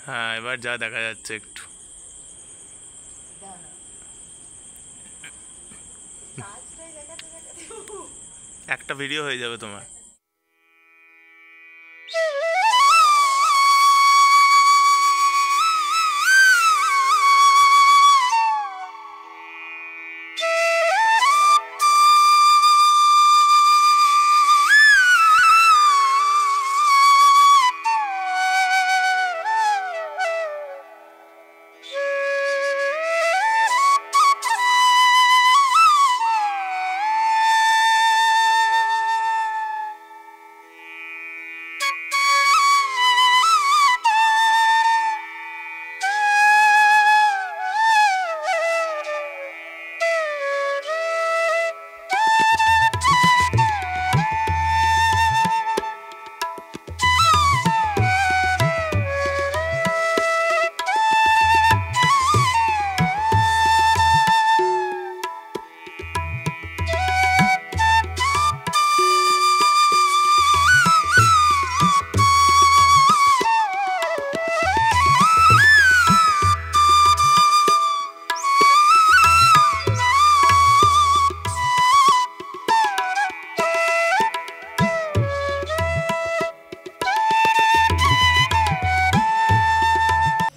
হ্যাঁ এবার যা দেখা যাচ্ছে একটু একটা ভিডিও হয়ে যাবে তোমার।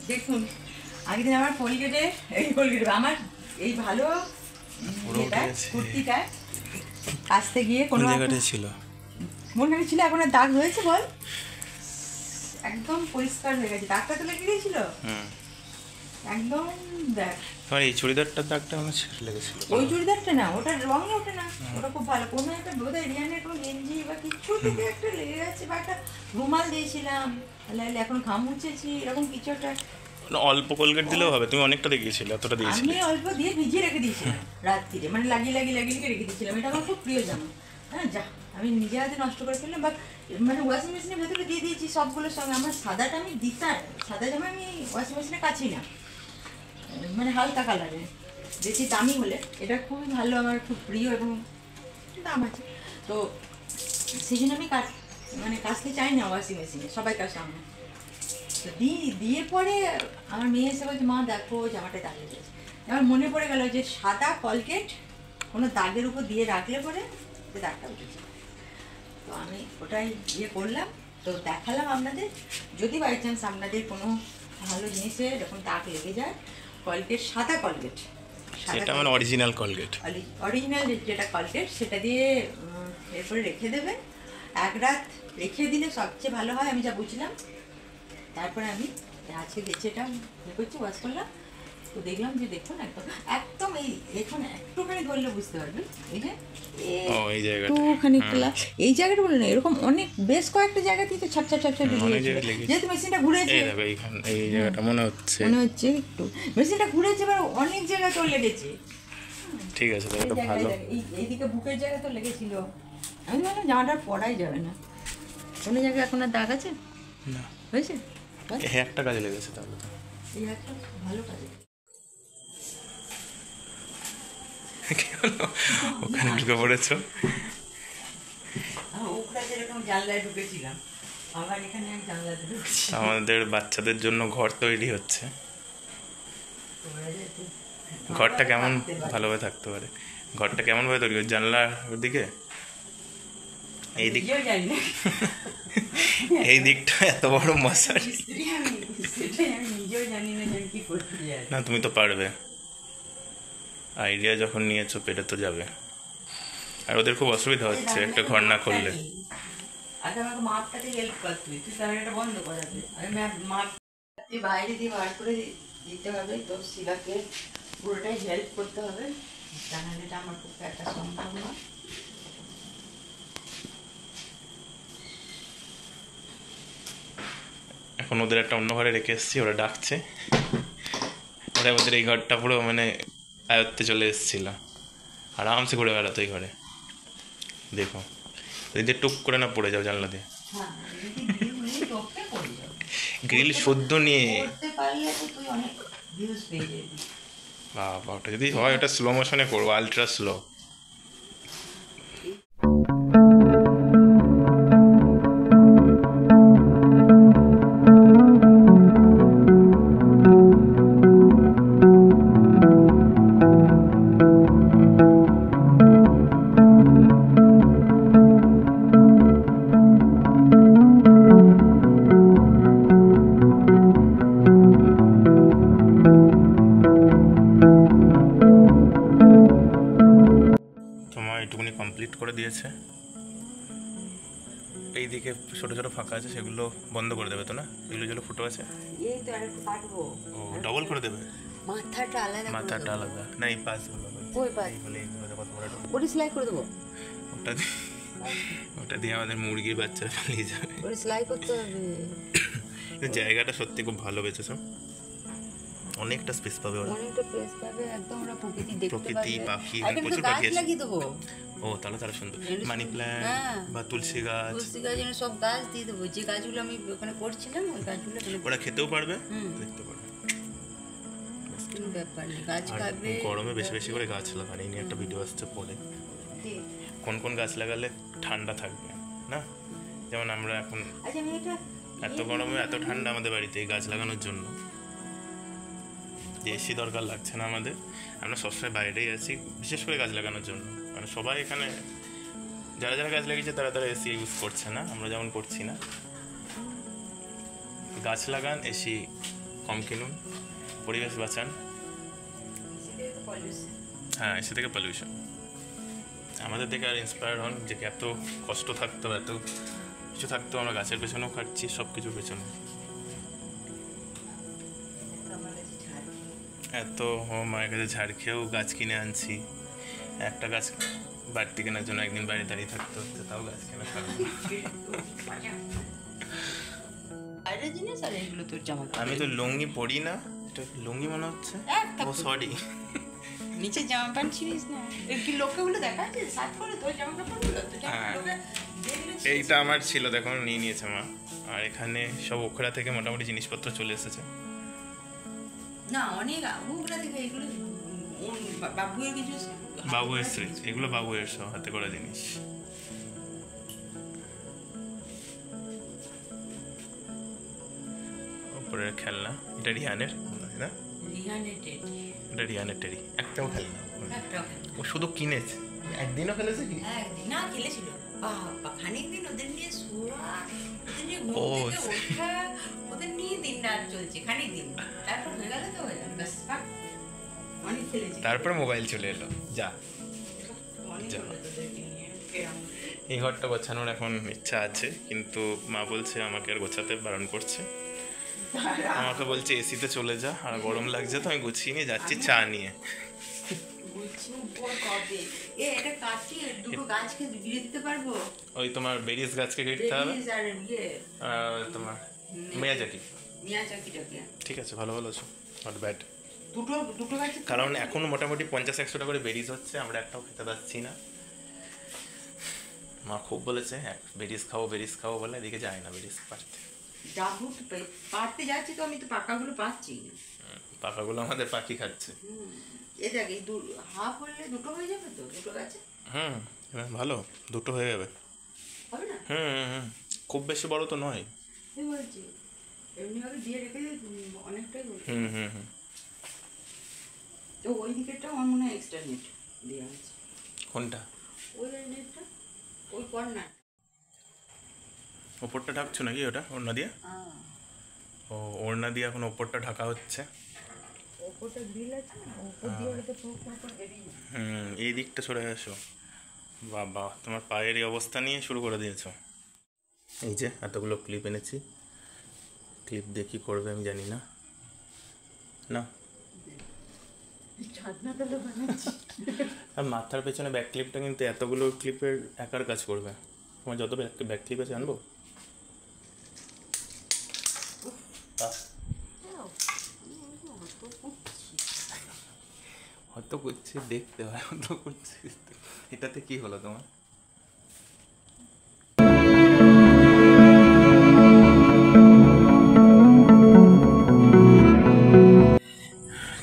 দেখুন আগের আমার কোলগেটে আমার এই ভালো কুর্তিটা আসতে গিয়ে কোনো জায়গাটা ছিল মনে ছিল এখন আর দাগ হয়েছে বল একদম পরিষ্কার হয়ে গেছে দাগটা তো লেগে গিয়েছিল একদম দেখ তোমার এই চুড়িদারটার দাগটা আমার লেগেছিল ওই চুড়িদারটা না ওটা রঙই ওঠে না ওটা খুব ভালো কোনো একটা বোধহয় রিয়ানের কোনো গেঞ্জি বা কিছু থেকে একটা লেগে গেছে বা একটা রুমাল দিয়েছিলাম তাহলে এখন ঘাম মুছেছি এরকম কিছু একটা অল্প কোলগেট দিলেও হবে তুমি অনেকটা দিয়েছিলে অতটা দিয়েছিলে আমি অল্প দিয়ে ভিজিয়ে রেখে দিয়েছিলাম রাত্রিরে মানে লাগিয়ে রেখে দিয়েছিলাম এটা আমার খুব প্রিয় জামা হ্যাঁ যা আমি নিজে হাতে নষ্ট করে ফেললাম বা মানে ওয়াশিং মেশিনের ভেতরে দিয়ে দিয়েছি সবগুলোর সঙ্গে আমার সাদাটা আমি দিতাম সাদা জামা আমি ওয়াশিং মেশিনে কাছি না মানে হালকা কালারে বেশি দামি হলে এটা খুবই ভালো আমার খুব প্রিয় এবং দাম আছে তো সেই জন্য আমি মানে কাচতে চাই না ওয়াশিং মেশিনে সবাই কাছে আমার তো দিয়ে পরে আমার মেয়ে এসে বলছে মা দেখো জামাটা দাগ লেগে গেছে আমার মনে পড়ে গেল যে সাদা কলগেট কোনো দাগের উপর দিয়ে রাখলে পরে সে দাগটা উঠেছে তো আমি ওটাই ইয়ে করলাম তো দেখালাম আপনাদের যদি বাই চান্স আপনাদের কোনো ভালো জিনিসে যখন দাগ লেগে যায় কলগেট সাদা কলগেট সেটা মানে অরিজিনাল কলগেট অরিজিনাল যেটা কলগেট সেটা দিয়ে এরপরে রেখে দেবেন এক রাত রেখে দিলে সবচেয়ে ভালো হয় আমি যা বুঝলাম তারপরে আমি আজকে দেখছি এটা ইয়ে করছি ওয়াশ করলাম তো দেখলাম যে দেখুন একদম একদম এই দেখুন একটুখানি ধরলে বুঝতে পারবেন এই যে একটুখানি এই জায়গাটা বলে না এরকম অনেক বেশ কয়েকটা জায়গা থেকে ছাপ যেহেতু মেশিনটা ঘুরেছে এই জায়গাটা মনে হচ্ছে একটু মেশিনটা ঘুরেছে এবার অনেক জায়গা তো লেগেছে ঠিক আছে তাহলে ভালো এইদিকে বুকের জায়গা তো লেগেছিল আমি ভাবলাম জামাটা পরাই যাবে না কোনো জায়গায় এখন আর দাগ আছে না হয়েছে একটা কাজে লেগেছে তাহলে তো এই একটা ভালো কাজে ওখানে ঢুকে পড়েছো আমাদের বাচ্চাদের জন্য ঘর তৈরি হচ্ছে ঘরটা কেমন ভালোভাবে থাকতে পারে ঘরটা কেমন ভাবে তৈরি হচ্ছে জানলার দিকে এই দিকটা এত বড় মশারি না তুমি তো পারবে আইডিয়া যখন নিয়েছো পেটে তো যাবে আর ওদের খুব অসুবিধা হচ্ছে একটা ঘর না করলে বাইরে দিয়ে বার করে দিতে হবে তো শিলাকে পুরোটাই হেল্প করতে হবে জানালে এটা আমার পক্ষে একটা সম্ভব নয় এখন ওদের একটা অন্য ঘরে রেখে এসেছি ওরা ডাকছে ওদের এই ঘরটা পুরো মানে আয়ত্তে চলে এসেছিল আরামসে ঘুরে বেড়াতো এই ঘরে দেখো যদি টুক করে না পড়ে যাও জানলা দিয়ে গ্রিল শুদ্ধ নিয়ে বাবা ওটা যদি হয় ওটা স্লো মোশনে করবো আলট্রা স্লো ফাঁকা আছে সেগুলো বন্ধ করে দেবে তো না? এগুলো যেগুলো ফুটো আছে এই তো আরেকটু কাটবো। ও ডবল করে দেবে? মাথাটা আলাদা, মাথাটা আলাদা না, এই পাশগুলো ওই পাশ এইগুলো কত বড় ওটা সেলাই করে দেবো। ওটা দিয়ে আমাদের মুরগির বাচ্চারা পালিয়ে যাবে। ওটা সেলাই করতে হবে। জায়গাটা সত্যি খুব ভালো বেঁচেছো, অনেকটা স্পেস পাবে ওরা, অনেকটা স্পেস পাবে, একদম ওরা প্রকৃতি দেখতে পাবে, প্রকৃতি পাখি প্রচুর গাছ লাগিয়ে দেবো। ও তাহলে তারা সুন্দর মানি প্ল্যান্ট বা তুলসী গাছ, তুলসী গাছ সব গাছ দিয়ে দেবো। যে গাছগুলো আমি ওখানে করছিলাম ওই গাছগুলো ওরা খেতেও পারবে, দেখতে পারবে, কোনো ব্যাপার নেই। গাছ খাবে। গরমে বেশি বেশি করে গাছ লাগান, এই নিয়ে একটা ভিডিও আসছে পরে, কোন কোন গাছ লাগালে ঠান্ডা থাকবে না। যেমন আমরা এখন এত গরমে এত ঠান্ডা আমাদের বাড়িতে এই গাছ লাগানোর জন্য, যে এসি দরকার লাগছে না আমাদের, আমরা সবসময় বাইরেই আছি বিশেষ করে গাছ লাগানোর জন্য। মানে সবাই এখানে যারা যারা গাছ লাগিয়েছে তারা তারা এসি ইউজ করছে না, আমরা যেমন করছি না। গাছ লাগান, এসি কম কিনুন, পরিবেশ বাঁচান। হ্যাঁ, এসি থেকে পলিউশন। আমাদের দেখে আর ইন্সপায়ার হন যে এত কষ্ট থাকতো, এত কিছু থাকতো, আমরা গাছের পেছনেও খাটছি, সব কিছুর পেছনে। এত মায়ের কাছে ঝাড় খেয়েও গাছ কিনে আনছি, একটা গাছ বাড়তি কেনার জন্য একদিন বাইরে দাঁড়িয়ে থাকতে হচ্ছে, তাও গাছ কেনা খারাপ। আমি তো লুঙ্গি পরি না, এটা লুঙ্গি মনে হচ্ছে। ও সরি, নিচে জামা প্যান্ট ছিলিস না, কি লোকগুলো দেখাচ্ছে সার্চ করে তোর জামা কাপড়গুলো তো এইটা আমার ছিল, দেখো নিয়ে নিয়েছে মা। আর এখানে সব ওখরা থেকে মোটামুটি জিনিসপত্র চলে এসেছে। না অনেক ওখরা থেকে এগুলো বাবুয়ের কিছু, বাবুয়ের স্মৃতি, এগুলো বাবুয়ের সব হাতে করা জিনিস। উপরের খেলনা, এটা রিহানের না? এটা রিহানের টেরি, একটাও খেলনা ও শুধু কিনেছে, একদিনও খেলেছে কি? না খেলেছিল খানিক দিন ওদের নিয়ে শোয়া, ওদের নিয়ে ঘুম থেকে ওঠা, ওদের নিয়ে দিন রাত চলছে খানিক দিন, তারপর হয়ে গেল তো হয়ে গেল ব্যাস। অনেক খেলেছি, তারপরে মোবাইল চলে এলো। যা এই ঘরটা গোছানোর এখন ইচ্ছা আছে, কিন্তু মা বলছে আমাকে আর গোছাতে বারণ করছে। আমাকে বলছে এসিতে চলে যা, আর গরম লাগছে তো আমি গুছিয়ে নিয়ে যাচ্ছি চা নিয়ে। ওই তোমার বেরিস গাছকে কেটতে হবে, তোমার মিয়াজাকি। ঠিক আছে, ভালো ভালো আছো, নট ব্যাড। কারণ এখন মোটামুটি 50-100 টাকা করে বেরিস হচ্ছে, আমরা একটাও খেতে পাচ্ছি না। মা খুব বলেছে বেরিস খাও বলে, এদিকে যায় না বেরিস পারতে যাচ্ছি তো, আমি তো পাকাগুলো পাচ্ছি, পাকাগুলো আমাদের পাখি খাচ্ছে। হাফ হলে দুটো হয়ে যাবে তো, দুটো গাছে। ভালো, দুটো হয়ে যাবে। খুব বেশি বড় তো নয়। এমনি ভাবে দিয়ে রেখে অনেকটাই। তো ওই দিকেরটা আমার মনে হয় এক্সট্রা নেট দেওয়া আছে। কোনটা? ওই নেটটা, ওই কর্নার। ওপরটা ঢাকছো নাকি ওটা ওড়না দিয়ে? ও ওড়না দিয়ে এখন ওপরটা ঢাকা হচ্ছে। ওপরটা গ্রিল আছে না, ওপর দিয়ে ওটা পুরো বেরিয়ে। এই দিকটা সরে আসো। বাবা, তোমার পায়ের এই অবস্থা নিয়ে শুরু করে দিয়েছো। এই যে এতগুলো ক্লিপ এনেছি, ক্লিপ দিয়ে কী করবে আমি জানি না। না আর মাথার পেছনে ব্যাক ক্লিপটা কিন্তু এতগুলো ক্লিপের একার কাজ করবে। তোমার যত ব্যাক ক্লিপ আছে আনবো? অত করছে দেখতে হয়, অত করছে। এটাতে কি হলো তোমার?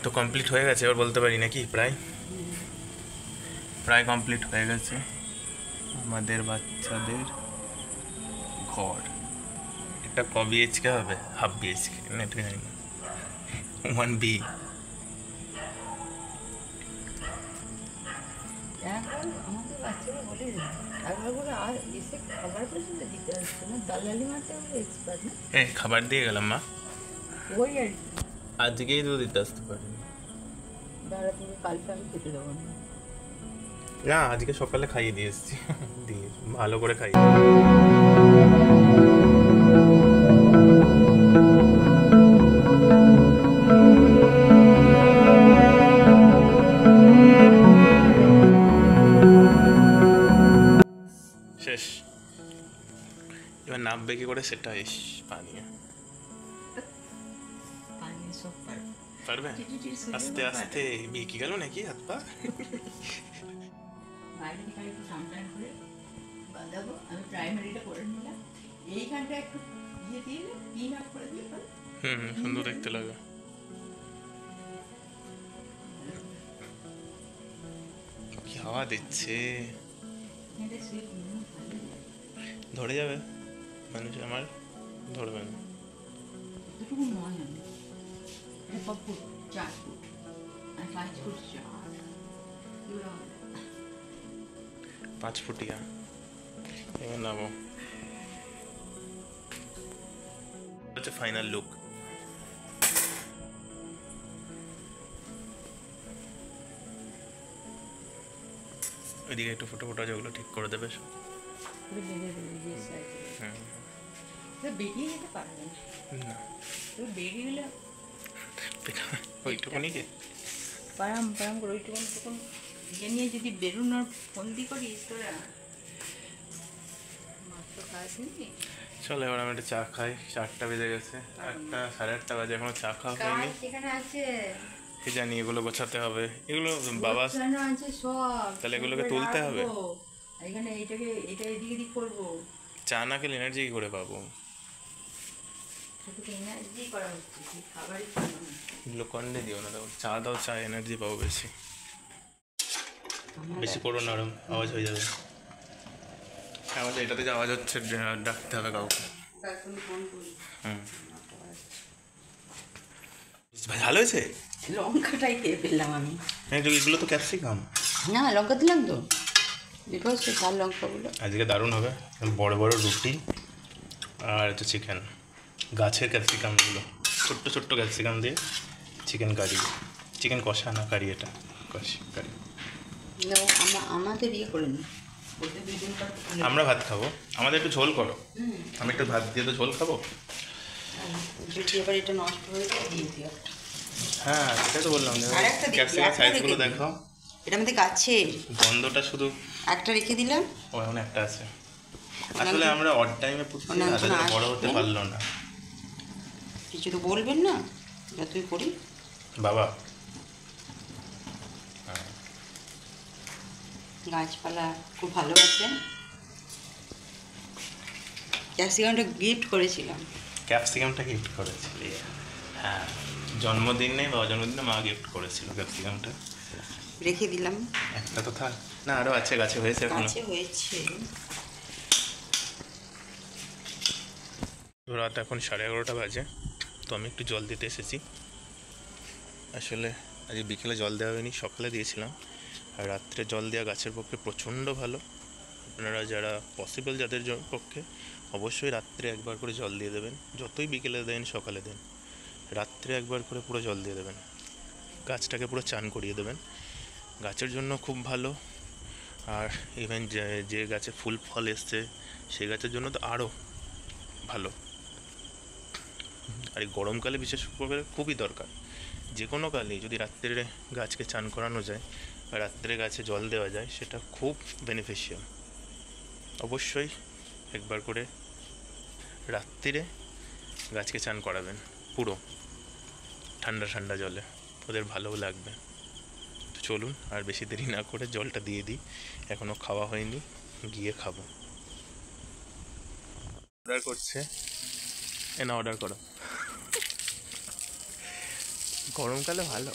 তো কমপ্লিট হয়ে গেছে, এবার বলতে পারি নাকি প্রায় কমপ্লিট হয়ে গেছে আমাদের বাচ্চাদের ঘর। এটা ক বিএইচকে হবে? হাফ বিএইচকে না, এটা জানি না, 1B। আমাদের বাচ্চারা বলে আর এসে খাবার পর্যন্ত দিতে আসছে না, দালালি মারতে হবে এক্সপার্ট না। খাবার দিয়ে গেলাম মা, ওই আর কি, আজকেই তো দিতে আসতে পারিনি। দাঁড়া, তুমি কালকে আমি খেতে দেবো না, আজকে সকালে খাইয়ে দিয়ে এসেছি, দিয়ে ভালো করে খাইয়ে। পারবে কি করে সেটা ইস পানিয়া পানি সব পারবে। পারবে টিটিটির শরীরে আস্তে পারবে। আস্তে বেঁকে গেল নাকি হাত পা? বাইরে থেকে একটু টান করে বাঁধাবো। আমি প্রাইমারিটা করে নিলাম, এইখানটা একটু দিয়ে দিলে পিন আপ করে দিয়ে পরে সুন্দর দেখতে লাগে। কি হাওয়া দিচ্ছে, এটা শুয়ে ঘুমানো ভালো লাগে। ধরে যাবে মানুষ আমার, ধরবে না। এতটুকু নয় আমি, এটা 5 ফুট 4 ফুট আর 5 ফুট 4 এগুলো হবে। 5 ফুটিয়া এবার নামো। হচ্ছে ফাইনাল লুক। ওইদিকে একটু ফটো ফটো যেগুলো ঠিক করে দেবে সব। পুরো বেঁধে দেবে যে সাইডে, বেরিয়ে যেতে পারবে না। না তো বেরিয়ে গেলে ওইটুকুনি কি পারাম পারাম করে ওইটুকুন টুকুন ইয়ে নিয়ে যদি বেরোনোর ফন্দি করিস তোরা, মাত্র কাজ নেই। চলো এবার আমি একটা চা খাই, 4টা বেজে গেছে, 8টা 8:30 বাজে, এখনো চা খাওয়া হয়নি। সেখানে আছে, কি জানি এগুলো গোছাতে হবে, এগুলো বাবা গোছানো আছে সব, তাহলে এগুলোকে তুলতে হবে। এখানে এইটাকে এটা এদিক এদিক করবো, চা না খেলে এনার্জি কি করে পাবো? সেটাকে এনার্জি করা হচ্ছে, কি খাবারই খাওয়ানো হচ্ছে। গ্লুকন্ডে দিও না, দাও চা, দাও চা, এনার্জি পাবো বেশি। বেশি করো না, ওরম আওয়াজ হয়ে যাবে। আমাদের এটাতে যে আওয়াজ হচ্ছে ডাকতে হবে কাউকে। এখন ফোন করি। ভালো হয়েছে। লঙ্কাটাই খেয়ে ফেললাম আমি। হ্যাঁ এগুলো তো ক্যাপসিকাম। না লঙ্কা দিলাম তো, বিকজ ঝাল লঙ্কাগুলো। আজকে দারুণ হবে, বড় বড় রুটি আর হচ্ছে চিকেন, গাছের ক্যাপসিকামগুলো, ছোট্ট ছোট্ট ক্যাপসিকাম দিয়ে চিকেন কারি, চিকেন কষা না কারি, এটা কষি কারি। আমাদের ইয়ে করে নি, আমরা ভাত খাবো, আমাদের একটু ঝোল করো। আমি একটু ভাত দিয়ে তো ঝোল খাবো। যদি এবার এটা নষ্ট হয়ে যায় দিয়ে দিও। হ্যাঁ সেটাই তো বললাম, আরেকটা দিই, ক্যাপসিকাম একটা সাইজগুলো রেখে দিই। দেখো, এটা আমাদের গাছের, গন্ধটা শুধু। একটা রেখে দিলাম। ও এখন একটা আছে, আসলে আমরা অড টাইমে পুষছি, বড় হতে পারলো না। কিছু তো বলবেন না যতই করি বাবা। গাছপালা খুব ভালোবাসেন। ক্যাপসিকামটা গিফট করেছিলাম। ক্যাপসিকামটা গিফট করেছিলি? হ্যাঁ জন্মদিনে, বাবা জন্মদিনে মা গিফট করেছিল ক্যাপসিকামটা, রেখে দিলাম। একটা তো থাক না, আরও আছে, গাছে হয়েছে এখনো। গাছে হয়েছে। রাত এখন 11:30 বাজে, তো আমি একটু জল দিতে এসেছি। আসলে আজ বিকেলে জল দেওয়া হয়নি, সকালে দিয়েছিলাম। আর রাত্রে জল দেওয়া গাছের পক্ষে প্রচণ্ড ভালো। আপনারা যারা পসিবল যাদের পক্ষে, অবশ্যই রাত্রে একবার করে জল দিয়ে দেবেন, যতই বিকেলে দেন সকালে দেন, রাত্রে একবার করে পুরো জল দিয়ে দেবেন, গাছটাকে পুরো চান করিয়ে দেবেন, গাছের জন্য খুব ভালো। আর ইভেন যে গাছে ফুল ফল এসছে সেই গাছের জন্য তো আরও ভালো। আর এই গরমকালে বিশেষ করে খুবই দরকার, যে কোনো কালেই যদি রাত্রে গাছকে চান করানো যায় বা রাত্রে গাছে জল দেওয়া যায়, সেটা খুব বেনিফিশিয়াল। অবশ্যই একবার করে রাত্রিরে গাছকে চান করাবেন পুরো ঠান্ডা ঠান্ডা জলে, ওদের ভালোও লাগবে। তো চলুন আর বেশি দেরি না করে জলটা দিয়ে দিই, এখনও খাওয়া হয়নি, গিয়ে খাবো। অর্ডার করছে, না অর্ডার করো, গরমকালে ভালো।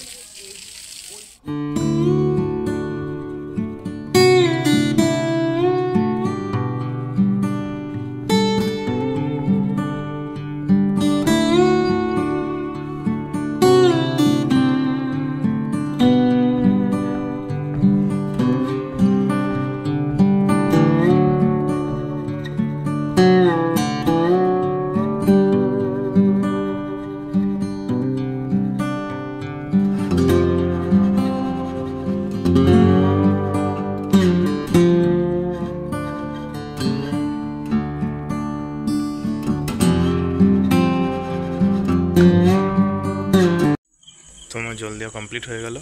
তোমার জল দেওয়া কমপ্লিট হয়ে গেল।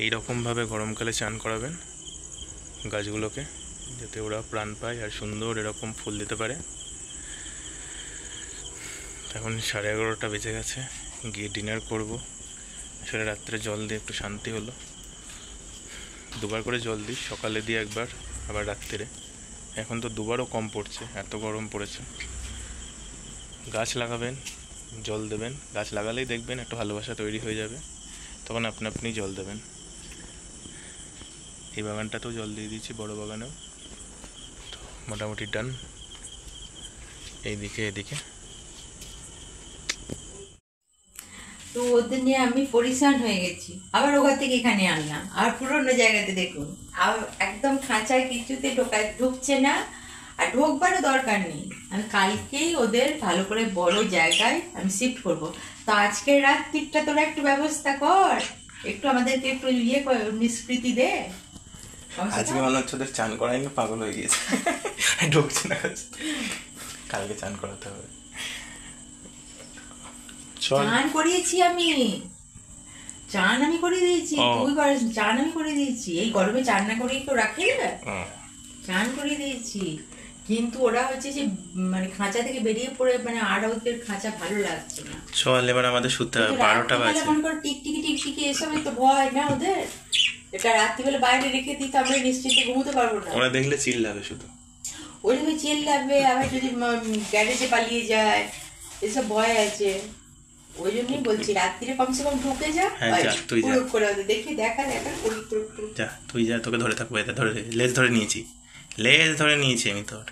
এই রকমভাবে গরমকালে চান করাবেন গাছগুলোকে, যাতে ওরা প্রাণ পায় আর সুন্দর এরকম ফুল দিতে পারে। এখন 11:30 বেজে গেছে, গিয়ে ডিনার করব। আসলে রাত্রে জল দিয়ে একটু শান্তি হলো, দুবার করে জল দিই, সকালে দিয়ে একবার, আবার রাত্রে। এখন তো দুবারও কম পড়ছে, এত গরম পড়েছে। গাছ লাগাবেন, জল দেবেন, গাছ লাগালেই দেখবেন একটা ভালোবাসা তৈরি হয়ে যাবে, তখন আপনি আপনি জল দেবেন। এই বাগানটাতেও জল দিয়ে দিয়েছি, বড় বাগানেও। তো মোটামুটি ডান। এইদিকে এদিকে তো ওদের নিয়ে আমি পরিশান হয়ে গেছি, আবার ওখান থেকে এখানে আনলাম, আর পুরোনো জায়গাতে দেখুন একদম খাঁচায় কিছুতে ঢুকছে না, আর ঢোকবারও দরকার নেই। আমি কালকেই ওদের ভালো করে বড় জায়গায় আমি শিফট করব। তো আজকের রাত্রিটা তোরা একটু ব্যবস্থা কর, একটু আমাদেরকে একটু নিষ্কৃতি দে। আজকে মনে হচ্ছে ওদের চান করাই না, পাগল হয়ে গিয়েছে, ঢুকছে না। কালকে চান করাতে হবে। চান করিয়েছি আমি, চান আমি করে দিয়েছি, তুই করিস? চান আমি করে দিয়েছি, এই গরমে চান না করে কেউ রাখে? চান করে দিয়েছি, কিন্তু ওরা হচ্ছে যে মানে খাঁচা থেকে বেরিয়ে পড়ে, মানে আর ওদের খাঁচা ভালো লাগছে না। চল এবার আমাদের শুতে হবে, 12টা বাজে। মনে করো টিকটিকি টিকটিকি এসব তো ভয় না ওদের, এটা রাত্রিবেলা বাইরে রেখে দিই তো আমরা নিশ্চিন্তে ঘুমোতে পারবো না। ওরা দেখলে চিল্লাবে শুধু, ওই জন্য চিল্লাবে, আবার যদি গ্যারেজে পালিয়ে যায় এসব ভয় আছে। ওই জন্যই বলছি রাত্রিরে কমসে কম ঢুকে যা। তুই যা, করে দেখি দেখা যা তুই যা, তোকে ধরে থাকবো, এটা ধরে লেজ ধরে নিয়েছি, লেজ ধরে নিয়েছি আমি তোর।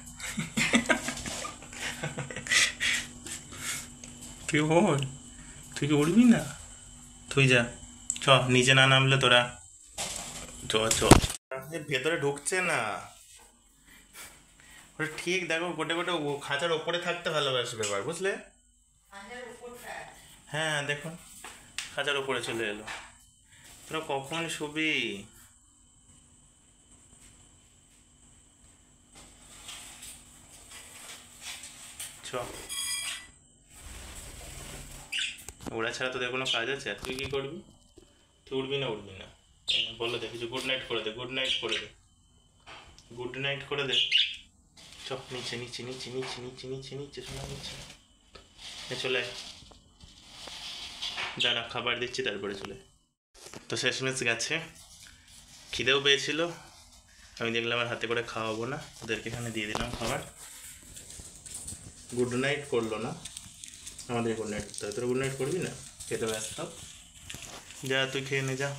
তুই ওর, তুই কি উঠবি না? তুই যা, চ নিচে না নামলে তোরা, চ চ। ভেতরে ঢুকছে না ওরা, ঠিক দেখো গোটে গোটে খাঁচার ওপরে থাকতে ভালোবাসবে এবার, বুঝলে? হ্যাঁ দেখুন, খাঁচার ওপরে চলে এলো। তোরা কখন শুবি? চ, ওরা ছাড়া তোদের কোনো কাজ আছে? তুই কি করবি? তুই উঠবি না? উঠবি না বলে দে, কিছু গুড নাইট করে দে, গুড নাইট করে দে, গুড নাইট করে দে। চ নিচে নিচে নিচে নিচে নিচে নিচে নিচে শোনা নিচে, চলে দাঁড়া, খাবার দিচ্ছি তারপরে চলে। তো শেষমেশ গেছে, খিদেও পেয়েছিল, আমি দেখলাম আর হাতে করে খাওয়াবো না, ওদেরকে এখানে দিয়ে দিলাম খাবার। গুড নাইট করলো না, আমাদের গুড নাইট করতে হবে। তোরা গুড নাইট করবি না? খেতে ব্যস্ত, যা তুই খেয়ে নে যা।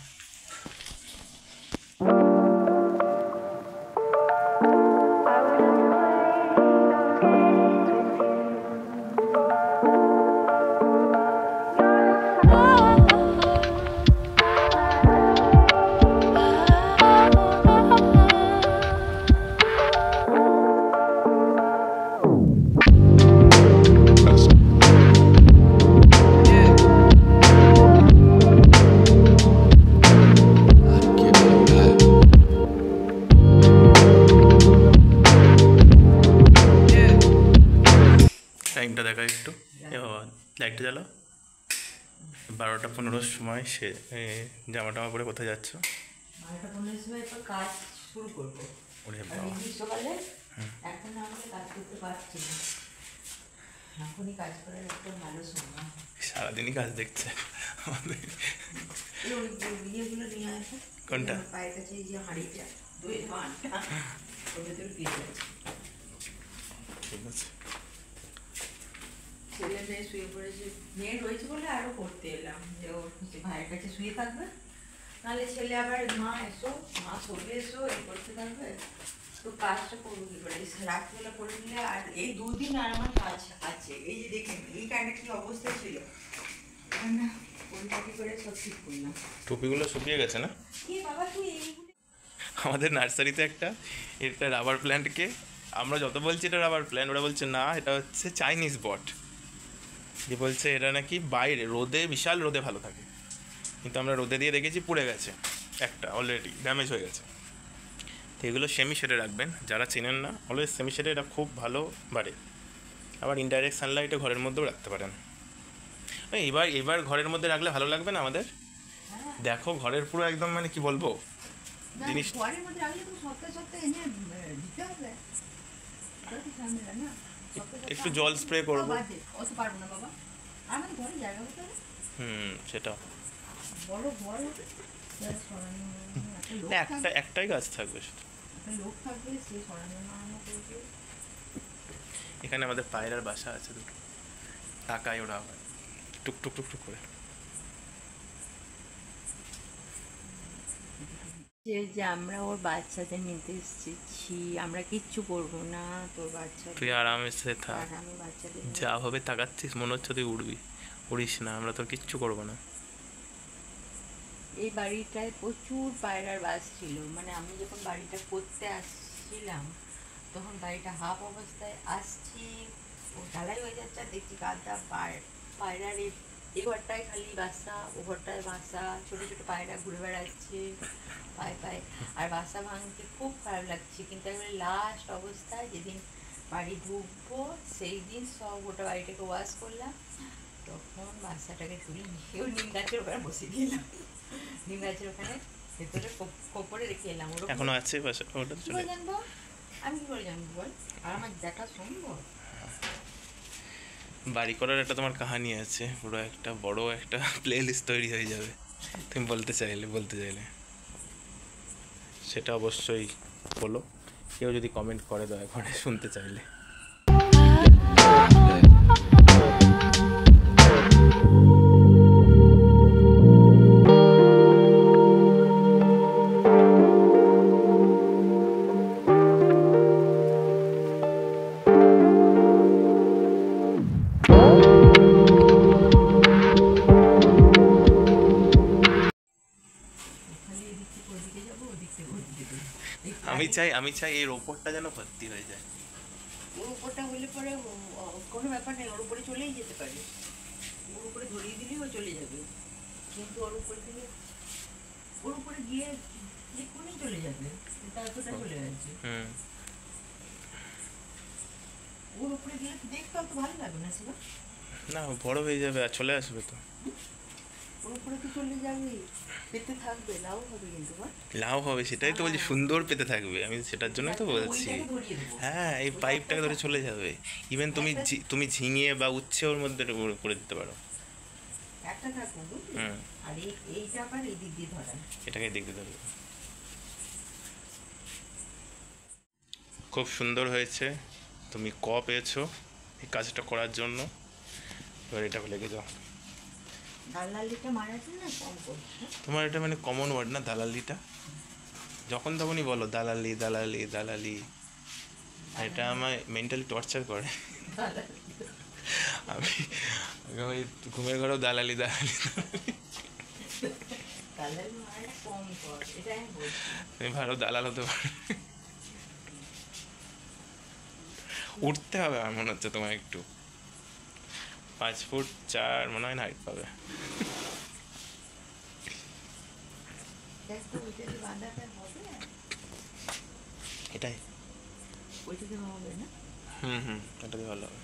টাইমটা দেখা একটু, লাইটটা জ্বালো। 12:15 সময়, সে জামা টামা পরে কোথায় যাচ্ছ? 12:15 সময় কাজ শুরু করবো। ওরে বাবা, সকালে এখন আমাকে কাজ করতে পারছি না, এখনই কাজ করার একটা ভালো সময়। সারাদিনই কাজ দেখছে আমাদের। ইয়েগুলো নিয়ে আসে, কোনটা? পায়ের কাছে এই যে হাঁড়িটা, দইয়ের ভাঁড়টা, ওর ভেতরে দিয়ে আছে। ঠিক আছে, ছেলে মেয়ে শুয়ে পড়েছে, মেয়ে রয়েছে বলে আরো করতে এলাম, যে ওর ভাইয়ের কাছে শুয়ে থাকবে, নাহলে ছেলে আবার মা এসো, মা শোবে এসো, এই করতে থাকবে। তো কাজটা করবো কি করে? রাত্রিবেলা করে নিলে, আর এই 2 দিন আর আমার কাজ আছে। এই যে দেখেন এই কাজটা কি অবস্থা ছিল, না পরিপাটি করে সব ঠিক করলাম। টুপিগুলো শুকিয়ে গেছে না? কি বাবা তুই এইগুলো, আমাদের নার্সারিতে এটা রাবার প্ল্যান্টকে আমরা যত বলছি এটা রাবার প্ল্যান্ট, ওরা বলছে না এটা হচ্ছে চাইনিজ বট, যে বলছে এটা নাকি বাইরে রোদে, বিশাল রোদে ভালো থাকে, কিন্তু আমরা রোদে দিয়ে দেখেছি পুড়ে গেছে, একটা অলরেডি ড্যামেজ হয়ে গেছে। তো এগুলো সেমি শেডে রাখবেন, যারা চেনেন না অলওয়েজ সেমি শেডে এটা খুব ভালো বাড়ে। আবার ইনডাইরেক্ট সানলাইটে ঘরের মধ্যেও রাখতে পারেন। এবার ঘরের মধ্যে রাখলে ভালো লাগবে না আমাদের? দেখো ঘরের পুরো একদম মানে কি বলবো জিনিস, ঘরের মধ্যে রাখলে তো সপ্তাহে সপ্তাহে এনে দিতে হবে, না একটু জল স্প্রে করবো। বাদ দে, অত পারবো না বাবা, আমাদের ঘরে জায়গা হতে হবে, সেটা বড় ঘর হবে, যারা সরানো একটা লোক একটা একটাই গাছ থাকবে শুধু। একটা লোক থাকবে, সে সরানো নাড়ানো করবে। এখানে আমাদের পায়রার বাসা আছে দুটো, টাকায় ওরা হয় টুক টুক টুক টুক করে। যে আমরা ওর বাচ্চাদের নিতে এসেছি, আমরা কিচ্ছু করবো না, তোর বাচ্চা তুই আরামসে থাক, আর আমি বাচ্চাদের যা হবে তাকাচ্ছিস, মনে হচ্ছে তুই উড়বি, উড়িস না, আমরা তোর কিচ্ছু করবো না। এই বাড়িটায় প্রচুর পায়রার বাস ছিল, মানে আমি যখন বাড়িটা করতে আসছিলাম তখন বাড়িটা হাফ অবস্থায় আসছি, ও ঢালাই হয়ে যাচ্ছে, আর দেখছি গাদা পায়রার এই ঘরটায় খালি বাসা, ও ঘরটায় বাসা, ছোটো ছোটো পায়রা ঘুরে বেড়াচ্ছে পায়ে পায়ে, আর বাসা ভাঙতে খুব খারাপ লাগছে। কিন্তু একবারে লাস্ট অবস্থায় যেদিন বাড়ি ঢুকবো সেই দিন সব গোটা বাড়িটাকে ওয়াশ করলাম, তখন বাচ্চাটাকে তুলে নিয়েও নিম গাছের ওখানে বসে দিলাম, নিম গাছের ওখানে ভেতরে কোপরে রেখে এলাম। ওরকম এখনো আছে বাসা, ওটা কি চলে করে জানবো, আমি কি করে জানবো বল, আর আমার দেখা সম্ভব? বাড়ি করার একটা তোমার কাহিনী আছে, পুরো একটা বড় একটা প্লে লিস্ট তৈরি হয়ে যাবে, তুমি বলতে চাইলে সেটা অবশ্যই বলো, কেউ যদি কমেন্ট করে দয়া করে শুনতে চাইলে। খালি এদিক থেকে ওদিকে যাবো, ওদিক থেকে ওদিকে যাবো। আমি চাই এর ওপরটা যেন ভর্তি হয়ে যায়। ওর উপরটা হলে পরে কোনো ব্যাপার নেই, ওর উপরে চলেই যেতে পারে, ওর উপরে ধরিয়ে দিলেই ও চলে যাবে, কিন্তু ওর উপরে দিলে ওর উপরে গিয়ে এক্ষুনি চলে যাবে, এতটা চলে যাচ্ছে, ওর উপরে গেলে দেখতে অত ভালো লাগবে না সেটা, না বড় হয়ে যাবে আর চলে আসবে তো। ওর উপরে তো চলে যাবে, পেতে থাকবে, লাভ হবে কিন্তু বল। লাভ হবে, সেটাই তো বলছি, সুন্দর পেতে থাকবে, আমি সেটার জন্যই তো বলছি। ওইটাকে ধরিয়ে দেবো। হ্যাঁ, এই পাইপটাকে ধরে চলে যাবে, ইভেন তুমি ঝিঙিয়ে বা উচ্ছে ওর মধ্যে করে দিতে পারো। একটা থাকবো বুঝলি, আর এইটা আবার এই দিক দিয়ে ধরা, এটাকে দেখতে পারবে। খুব সুন্দর হয়েছে, তুমি পেয়েছো এই কাজটা করার জন্য, এবার এটা লেগে যাও। দালালিটা মারাতে না কম করছে, তোমার এটা মানে কমন ওয়ার্ড না দালালিটা, যখন তখনই বলো দালালি দালালি দালালি, এটা আমায় মেন্টালি টর্চার করে। আমি ওই ঘুমের ঘরেও দালালি দালালি দালালি মারাটা কম কর, এটা আমি বলছি। তুমি ভালো দালাল হতে পারো, উঠতে হবে আমার মনে হচ্ছে তোমার একটু, 5'4" মনে হয় না হাইট পাবে। দেখ তো ওইটা দিয়ে বাঁধাটা হবে, এটাই ওইটা দিয়ে হবে না, এটা দিয়ে ভালো হবে।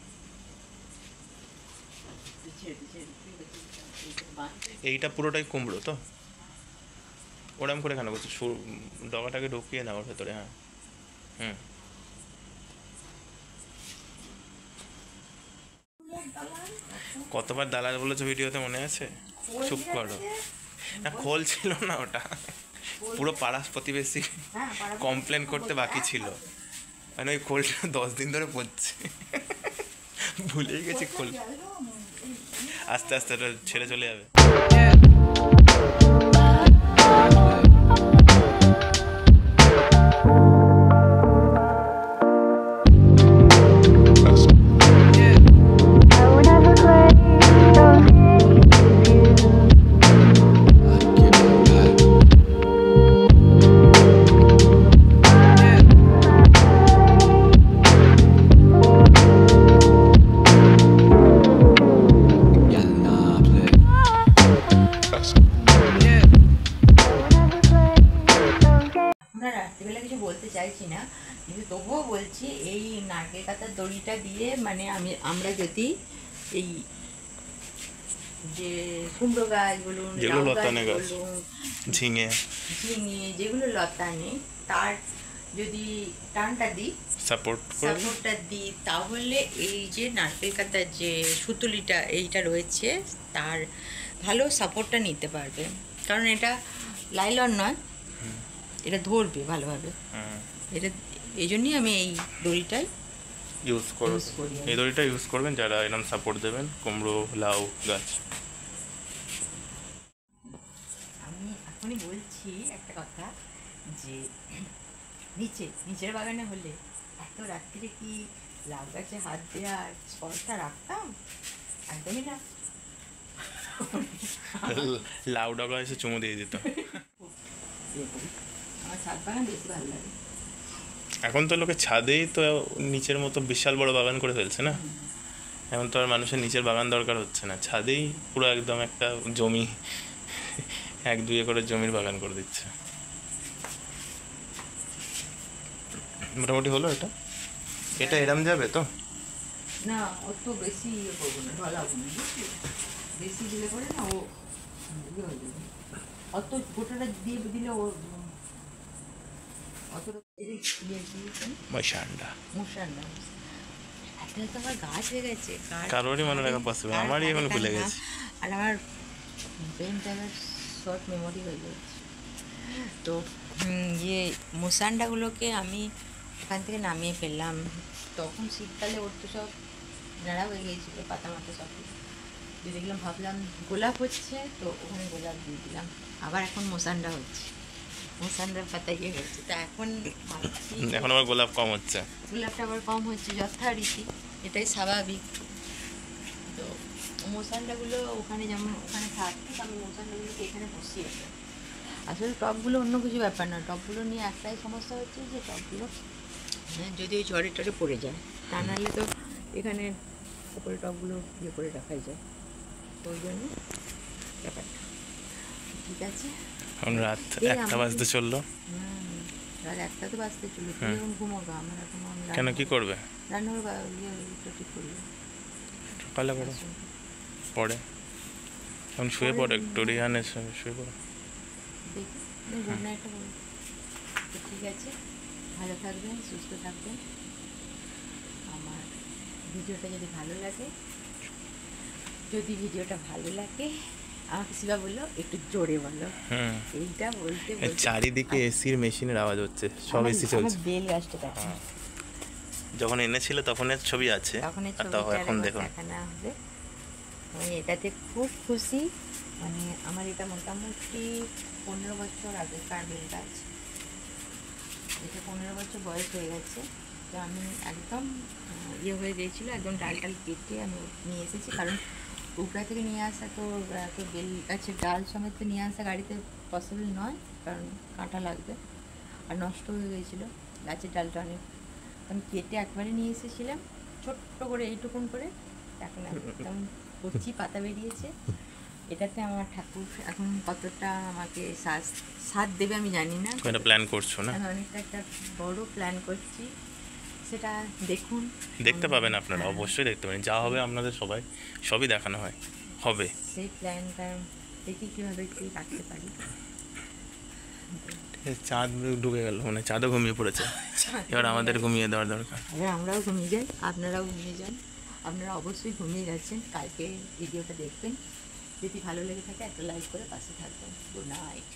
এইটা পুরোটাই কুমড়ো তো, ওরম করে কেন করছো, ডগাটাকে ঢুকিয়ে নাও ওর ভেতরে। হ্যাঁ কতবার দালাল বলেছো ভিডিওতে, মনে আছে? চুপ করো না, খোল ছিল না ওটা, পুরো পাড়া প্রতিবেশী কমপ্লেন করতে বাকি ছিল, মানে ওই খোলটা 10 দিন ধরে পড়ছে, ভুলেই গেছি খোল, আস্তে আস্তে ওটা ছেড়ে চলে যাবে। আমরা রাত্রিবেলা কিছু বলতে চাইছি না, কিন্তু তবুও বলছি, এই নারকেল কাতার দড়িটা দিয়ে মানে আমরা যদি এই যে কুমড়ো গাছ বলুন, যেগুলো লাউ লতানে গাছ, বলুন, ঝিঙে ঝিঙে যেগুলো লতানে, তার যদি টানটা দিই সাপোর্ট করে সাপোর্টটা দিই, তাহলে এই যে নারকেল কাতার যে সুতুলিটা এইটা রয়েছে তার ভালো সাপোর্টটা নিতে পারবে, কারণ এটা লাইলন নয়, এটা ধরবে ভালোভাবে। এটা এই জন্যই আমি এই দড়িটাই ইউজ করো। use করি আমি। এই দড়িটা ইউজ করবেন যারা এরকম সাপোর্ট দেবেন কুমড়ো লাউ গাছ। আমি এখনই বলছি একটা কথা, যে নিচের বাগানে হলে এত রাত্রিরে কি লাউ গাছে হাত দেওয়ার স্পর্শটা রাখতাম? একদমই না। লাউ ডগা এসে চুমু দিয়ে দিত। আমার ছাদ বাগান বেশি ভালো লাগে। এখন তো লোকে ছাদেই তো নিচের মতো বিশাল বড় বাগান করে ফেলছে না, এখন তো আর মানুষের নিচের বাগান দরকার হচ্ছে না, ছাদেই পুরো একদম একটা জমি 1-2 একরের জমির বাগান করে দিচ্ছে। মোটামুটি হলো এটা এরম যাবে তো? না, অত বেশি ইয়ে করবো না, ঢলাবো না, বুঝলি? বেশি দিলে করে না ও ইয়ে হয়ে যাবে। অত গোটাটা দিয়ে দিলে ও অতটা ইয়ে দিয়েছে মশান্ডা মশার না। একটা তো আমার গাছ হয়ে গেছে, কারোরই মনে রাখা পসিবল, আমারই এখন ভুলে গেছি। আর আমার ব্রেনটা শর্ট মেমোরি হয়ে যাচ্ছে। তো ইয়ে মোসান্ডাগুলোকে আমি ওখান থেকে নামিয়ে ফেললাম। তখন শীতকালে ওর তো সব নাড়া হয়ে গিয়েছিলো, পাতা মাথা সব দিয়ে দেখলাম, ভাবলাম গোলাপ হচ্ছে, তো ওখানে গোলাপ দিয়ে দিলাম। আবার এখন মোসান্ডা হচ্ছে, মোসান্ডার পাতা ইয়ে হচ্ছে। তো এখন ভাবছি এখন আমার গোলাপ কম হচ্ছে, গোলাপটা আবার কম হচ্ছে, যথারীতি, এটাই স্বাভাবিক। তো মোসান্ডাগুলো ওখানে যেমন ওখানে থাকতো, আমি মোসান্ডাগুলোকে এখানে বসিয়ে দিই। আসলে টবগুলো অন্য কিছু ব্যাপার না, টবগুলো নিয়ে একটাই সমস্যা হচ্ছে যে টবগুলো যদি ওই ঝড়ে টরে পড়ে যায়, তা নাহলে তো এখানে ওপরে টবগুলো ইয়ে করে রাখাই যায়। তো ওই জন্য ব্যাপারটা ঠিক আছে। এখন রাত 1টা বাজতে চললো। রাত 1টা তো বাজতে চললো, তুই এখন ঘুমোগা, আমার এখন কেন, কি করবে? রান্নাঘর ইয়েটা ঠিক করবো সকালে করো, পরে এখন শুয়ে পড়ো, একটু রিহানের সঙ্গে শুয়ে পড়ো। দেখি গুড নাইটটা বলবো। তো ঠিক আছে, ভালো থাকবেন, সুস্থ থাকবেন। আমার ভিডিওটা যদি ভালো লাগে আমাকে শিবা বললো একটু জোরে বলো। এইটা বলতে চারিদিকে এসির মেশিনের আওয়াজ হচ্ছে, সব এসি চলছে। বেল গাছটা দেখো, যখন এনেছিল তখন এর ছবি আছে, তখন আর তাও এখন দেখুন। দেখানো হবে। আমি এটাতে খুব খুশি, মানে আমার এটা মোটামুটি 15 বছর আগেকার বেল গাছ, এটা 15 বছর বয়স হয়ে গেছে। তো আমি একদম ইয়ে হয়ে গিয়েছিলো, একদম ডাল কেটে আমি নিয়ে এসেছি, কারণ উপরা থেকে নিয়ে আসা তো বেল গাছের ডাল সমেত তো নিয়ে আসা গাড়িতে পসিবল নয়, কারণ কাঁটা লাগবে, আর নষ্ট হয়ে গিয়েছিলো গাছের ডালটা অনেক। আমি কেটে একবারে নিয়ে এসেছিলাম, ছোট্ট করে এইটুকুন করে, এখন একদম কচি পাতা বেরিয়েছে। এটাতে আমার ঠাকুর এখন কতটা আমাকে সাথ দেবে আমি জানি না, এটা প্ল্যান করছো না? আমি অনেকটা একটা বড় প্ল্যান করছি, সেটা দেখুন, দেখতে পাবেন আপনারা, অবশ্যই দেখতে পাবেন, যা হবে আপনাদের সবই দেখানো হবে। সেই প্ল্যানটা দেখি কীভাবে কি রাখতে পারি। চাঁদ ডুবে গেল, মানে চাঁদও ঘুমিয়ে পড়েছে, এবার আমাদের ঘুমিয়ে দেওয়ার দরকার। এবার আমরাও ঘুমিয়ে যাই, আপনারাও ঘুমিয়ে যান। আপনারা অবশ্যই ঘুমিয়ে গেছেন, কালকে ভিডিওটা দেখবেন, যদি ভালো লেগে থাকে একটা লাইক করে পাশে থাকবেন। Good night.